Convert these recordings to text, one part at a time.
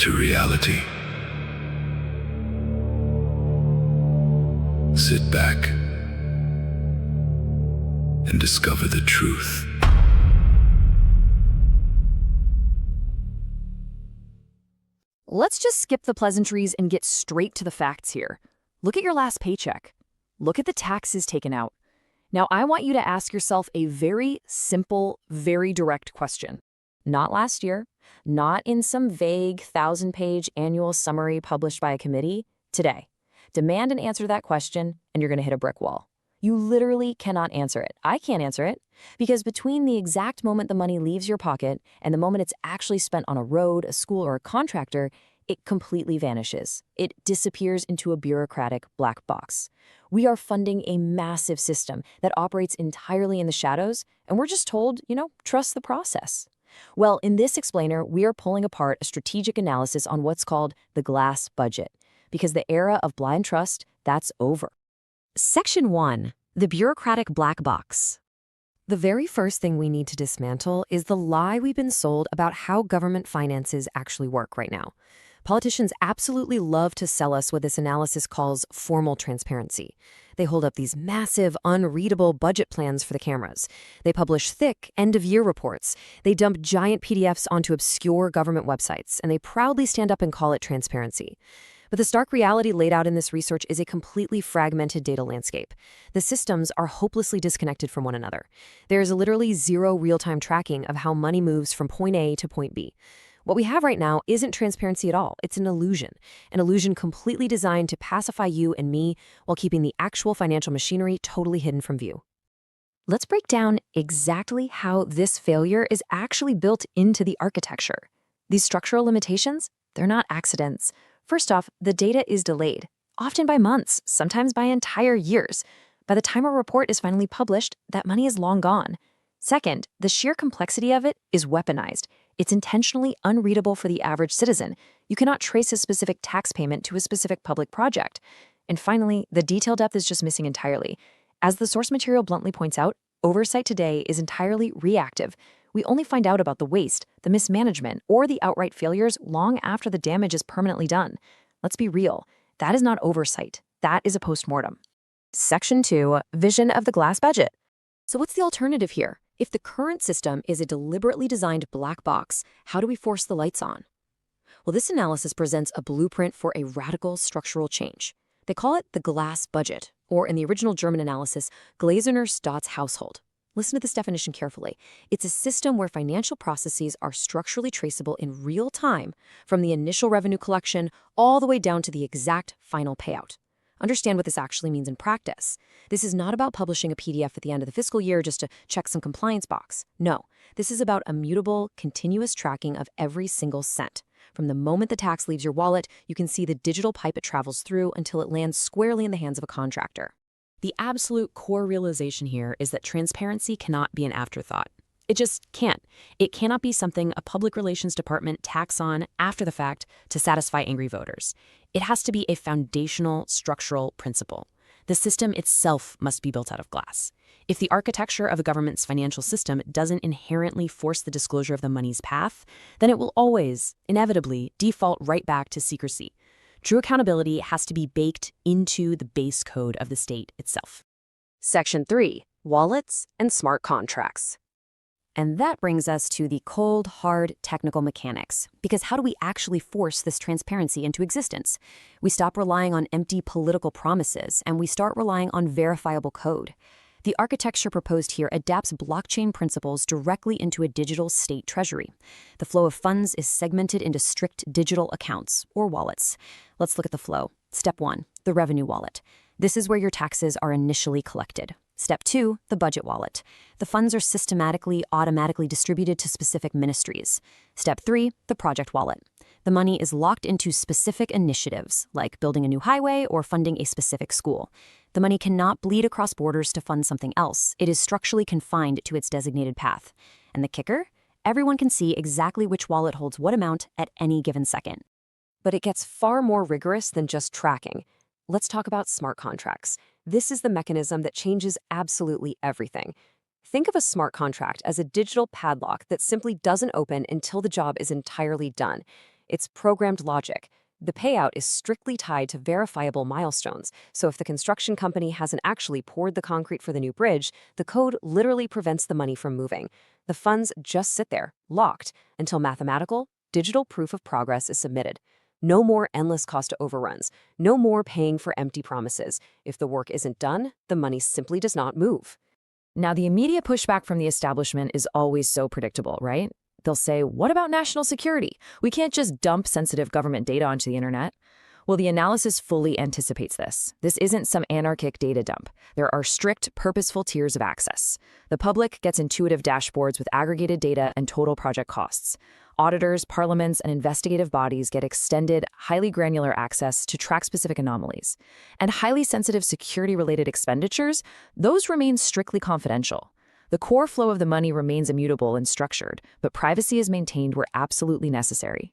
into reality. Sit back and discover the truth. Let's just skip the pleasantries and get straight to the facts here. Look at your last paycheck. Look at the taxes taken out. Now, I want you to ask yourself a very simple, very direct question. Not last year, not in some vague 1,000-page annual summary published by a committee. Today. Demand an answer to that question, and you're going to hit a brick wall. You literally cannot answer it. I can't answer it, because between the exact moment the money leaves your pocket and the moment it's actually spent on a road, a school, or a contractor, it completely vanishes. It disappears into a bureaucratic black box. We are funding a massive system that operates entirely in the shadows, and we're just told, trust the process. Well, in this explainer, we are pulling apart a strategic analysis on what's called the glass budget, because the era of blind trust, that's over. Section 1. The bureaucratic black box. The very first thing we need to dismantle is the lie we've been sold about how government finances actually work right now. Politicians absolutely love to sell us what this analysis calls formal transparency. They hold up these massive, unreadable budget plans for the cameras. They publish thick, end-of-year reports. They dump giant PDFs onto obscure government websites, and they proudly stand up and call it transparency. But the stark reality laid out in this research is a completely fragmented data landscape. The systems are hopelessly disconnected from one another. There is literally zero real-time tracking of how money moves from point A to point B. What we have right now isn't transparency at all. It's an illusion completely designed to pacify you and me while keeping the actual financial machinery totally hidden from view. Let's break down exactly how this failure is actually built into the architecture. These structural limitations, they're not accidents. First off, the data is delayed, often by months, sometimes by entire years. By the time a report is finally published, that money is long gone. Second, the sheer complexity of it is weaponized. It's intentionally unreadable for the average citizen. You cannot trace a specific tax payment to a specific public project. And finally, the detail depth is just missing entirely. As the source material bluntly points out, oversight today is entirely reactive. We only find out about the waste, the mismanagement, or the outright failures long after the damage is permanently done. Let's be real. That is not oversight. That is a postmortem. Section 2, Vision of the Glass Budget. So what's the alternative here? If the current system is a deliberately designed black box, how do we force the lights on? Well, this analysis presents a blueprint for a radical structural change. They call it the glass budget, or in the original German analysis, Gläserner Staatshaushalt. Listen to this definition carefully. It's a system where financial processes are structurally traceable in real time, from the initial revenue collection all the way down to the exact final payout. Understand what this actually means in practice. This is not about publishing a PDF at the end of the fiscal year just to check some compliance box. No, this is about immutable, continuous tracking of every single cent. From the moment the tax leaves your wallet, you can see the digital pipe it travels through until it lands squarely in the hands of a contractor. The absolute core realization here is that transparency cannot be an afterthought. It just can't. It cannot be something a public relations department tacks on after the fact to satisfy angry voters. It has to be a foundational structural principle. The system itself must be built out of glass. If the architecture of a government's financial system doesn't inherently force the disclosure of the money's path, then it will always, inevitably, default right back to secrecy. True accountability has to be baked into the base code of the state itself. Section 3, Wallets and Smart Contracts. And that brings us to the cold, hard technical mechanics. Because how do we actually force this transparency into existence? We stop relying on empty political promises, and we start relying on verifiable code. The architecture proposed here adapts blockchain principles directly into a digital state treasury. The flow of funds is segmented into strict digital accounts, or wallets. Let's look at the flow. Step 1, the revenue wallet. This is where your taxes are initially collected. Step 2, the budget wallet. The funds are systematically, automatically distributed to specific ministries. Step 3, the project wallet. The money is locked into specific initiatives, like building a new highway or funding a specific school. The money cannot bleed across borders to fund something else. It is structurally confined to its designated path. And the kicker? Everyone can see exactly which wallet holds what amount at any given second. But it gets far more rigorous than just tracking. Let's talk about smart contracts. This is the mechanism that changes absolutely everything. Think of a smart contract as a digital padlock that simply doesn't open until the job is entirely done. It's programmed logic. The payout is strictly tied to verifiable milestones, so if the construction company hasn't actually poured the concrete for the new bridge, the code literally prevents the money from moving. The funds just sit there, locked, until mathematical, digital proof of progress is submitted. No more endless cost overruns. No more paying for empty promises. If the work isn't done, the money simply does not move. Now, the immediate pushback from the establishment is always so predictable, right? They'll say, what about national security? We can't just dump sensitive government data onto the internet. Well, the analysis fully anticipates this. This isn't some anarchic data dump. There are strict, purposeful tiers of access. The public gets intuitive dashboards with aggregated data and total project costs. Auditors, parliaments, and investigative bodies get extended, highly granular access to track specific anomalies. And highly sensitive security-related expenditures, those remain strictly confidential. The core flow of the money remains immutable and structured, but privacy is maintained where absolutely necessary.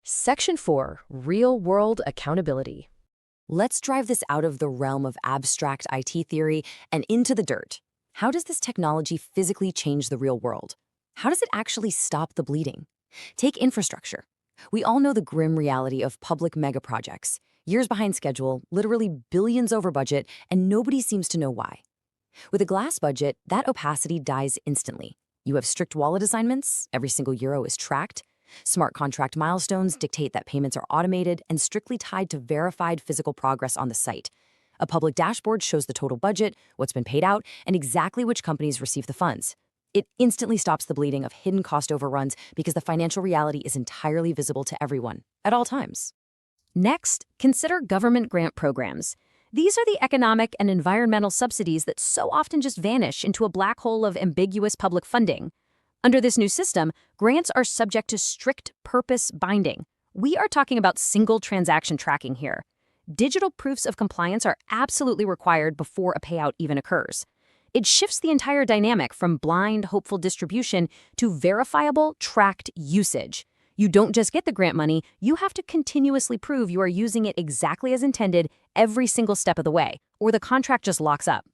Section 4, Real-World Accountability. Let's drive this out of the realm of abstract IT theory and into the dirt. How does this technology physically change the real world? How does it actually stop the bleeding? Take infrastructure. We all know the grim reality of public megaprojects. Years behind schedule, literally billions over budget, and nobody seems to know why. With a glass budget, that opacity dies instantly. You have strict wallet assignments, every single euro is tracked. Smart contract milestones dictate that payments are automated and strictly tied to verified physical progress on the site. A public dashboard shows the total budget, what's been paid out, and exactly which companies receive the funds. It instantly stops the bleeding of hidden cost overruns because the financial reality is entirely visible to everyone, at all times. Next, consider government grant programs. These are the economic and environmental subsidies that so often just vanish into a black hole of ambiguous public funding. Under this new system, grants are subject to strict purpose binding. We are talking about single transaction tracking here. Digital proofs of compliance are absolutely required before a payout even occurs. It shifts the entire dynamic from blind, hopeful distribution to verifiable, tracked usage. You don't just get the grant money, you have to continuously prove you are using it exactly as intended every single step of the way, or the contract just locks up.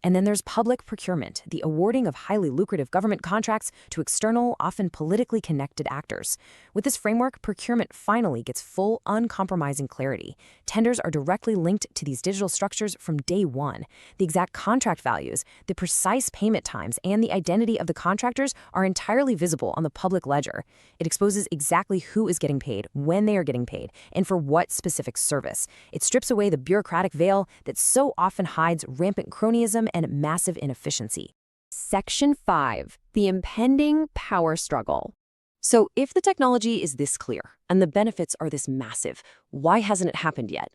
And then there's public procurement, the awarding of highly lucrative government contracts to external, often politically connected actors. With this framework, procurement finally gets full, uncompromising clarity. Tenders are directly linked to these digital structures from day one. The exact contract values, the precise payment times, and the identity of the contractors are entirely visible on the public ledger. It exposes exactly who is getting paid, when they are getting paid, and for what specific service. It strips away the bureaucratic veil that so often hides rampant cronyism and massive inefficiency. Section 5, the impending power struggle. So if the technology is this clear and the benefits are this massive, why hasn't it happened yet?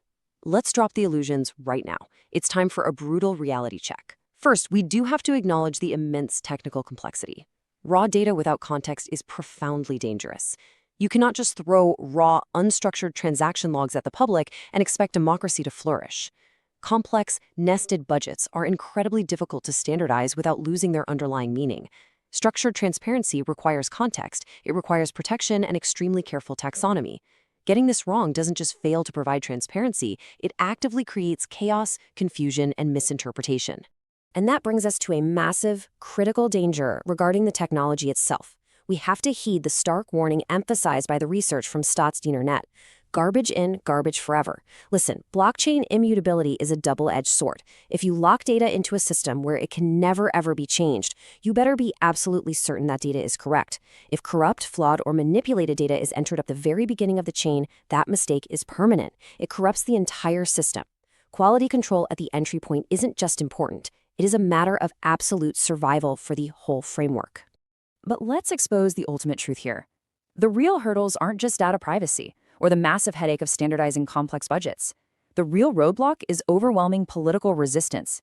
Let's drop the illusions right now. It's time for a brutal reality check. First, we do have to acknowledge the immense technical complexity. Raw data without context is profoundly dangerous. You cannot just throw raw, unstructured transaction logs at the public and expect democracy to flourish. Complex, nested budgets are incredibly difficult to standardize without losing their underlying meaning. Structured transparency requires context, it requires protection and extremely careful taxonomy. Getting this wrong doesn't just fail to provide transparency, it actively creates chaos, confusion, and misinterpretation. And that brings us to a massive, critical danger regarding the technology itself. We have to heed the stark warning emphasized by the research from Staatsdiener Net. Garbage in, garbage forever. Listen, blockchain immutability is a double-edged sword. If you lock data into a system where it can never ever be changed, you better be absolutely certain that data is correct. If corrupt, flawed, or manipulated data is entered at the very beginning of the chain, that mistake is permanent. It corrupts the entire system. Quality control at the entry point isn't just important. It is a matter of absolute survival for the whole framework. But let's expose the ultimate truth here. The real hurdles aren't just data privacy or the massive headache of standardizing complex budgets. The real roadblock is overwhelming political resistance.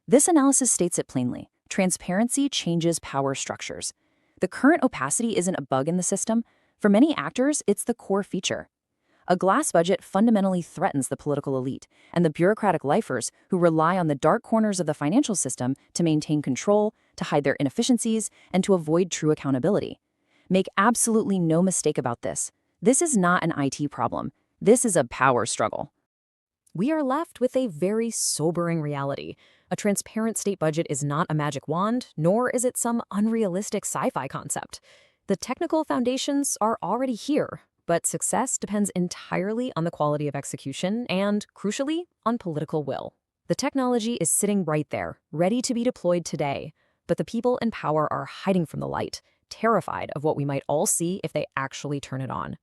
This analysis states it plainly. Transparency changes power structures. The current opacity isn't a bug in the system. For many actors, it's the core feature. A glass budget fundamentally threatens the political elite and the bureaucratic lifers who rely on the dark corners of the financial system to maintain control, to hide their inefficiencies, and to avoid true accountability. Make absolutely no mistake about this. This is not an IT problem. This is a power struggle. We are left with a very sobering reality. A transparent state budget is not a magic wand, nor is it some unrealistic sci-fi concept. The technical foundations are already here, But success depends entirely on the quality of execution and, crucially, on political will. The technology is sitting right there, ready to be deployed today, but the people in power are hiding from the light, terrified of what we might all see if they actually turn it on.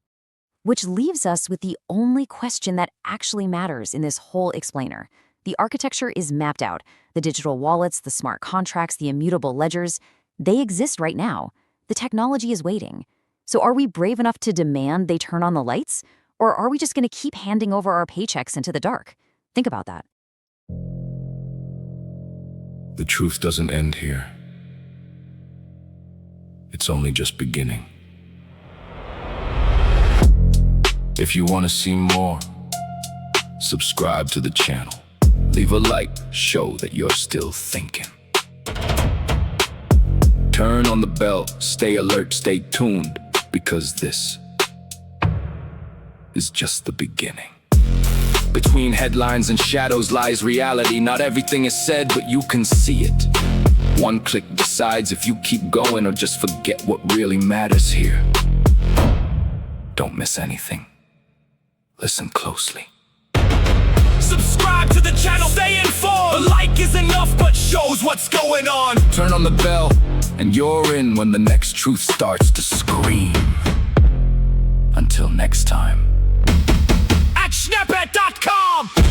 Which leaves us with the only question that actually matters in this whole explainer. The architecture is mapped out. The digital wallets, the smart contracts, the immutable ledgers, they exist right now. The technology is waiting. So are we brave enough to demand they turn on the lights? Or are we just going to keep handing over our paychecks into the dark? Think about that. The truth doesn't end here. It's only just beginning. If you want to see more, subscribe to the channel. Leave a like, show that you're still thinking. Turn on the bell, stay alert, stay tuned, because this is just the beginning. Between headlines and shadows lies reality. Not everything is said, but you can see it. One click decides if you keep going or just forget what really matters here. Don't miss anything. Listen closely. Subscribe to the channel, stay informed. A like is enough, but shows what's going on. Turn on the bell, and you're in when the next truth starts to scream. Until next time. At Schneppet.com!